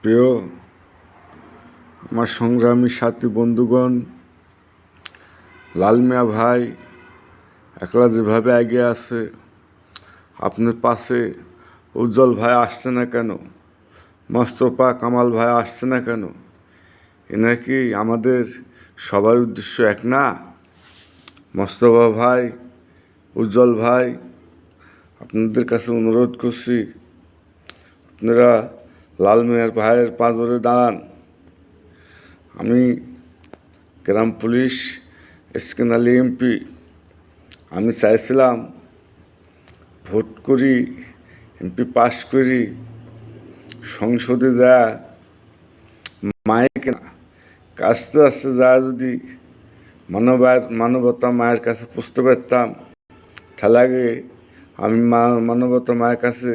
প্রিয় আমার সংগ্রামী সাথী বন্ধুগণ, লাল মিয়া ভাই একলা যেভাবে এগিয়ে আছে, আপনার পাশে উজ্জ্বল ভাই আসছে না কেন? মোস্তফা কামাল ভাই আসছে না কেন? এরা কি আমাদের সবার উদ্দেশ্য এক না? মোস্তফা ভাই, উজ্জ্বল ভাই, আপনাদের কাছে অনুরোধ করছি, আপনারা লাল মিয়ার ভাইয়ের পাঁজরে দাঁড়ান। আমি গ্রাম পুলিশ এসকেন আলী এমপি, আমি চাইছিলাম ভোট করি, এমপি পাশ করি, সংসদে যা মায়ের আস্তে আস্তে যা যদি মানবতা মায়ের কাছে পুষতে পারতাম, তাহলে আগে আমি মানবতা মায়ের কাছে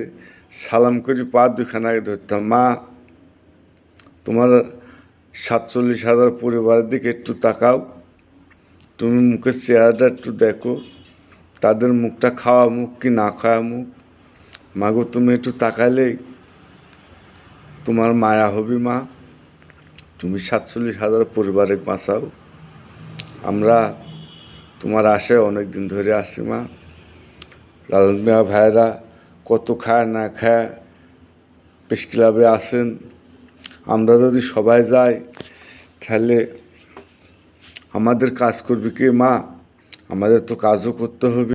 সালাম করি পা দুখানায় ধরতাম, মা তোমার 47,000 পরিবারের দিকে একটু তাকাও, তুমি মুখের চেহারাটা একটু দেখো, তাদের মুখটা খাওয়া মুখ কি না খাওয়া মুখ, মাগো তুমি একটু তাকাইলেই তোমার মায়া হবি, মা তুমি 47,000 পরিবারে বাঁচাও। আমরা তোমার আশায় অনেক দিন ধরে আসি, মা। লাল মিয়া ভাইরা কত খায় না খায় প্রেস ক্লাবে আসেন, আমরা যদি সবাই যাই তাহলে আমাদের কাজ করবে কি, মা? আমাদের তো কাজও করতে হবে।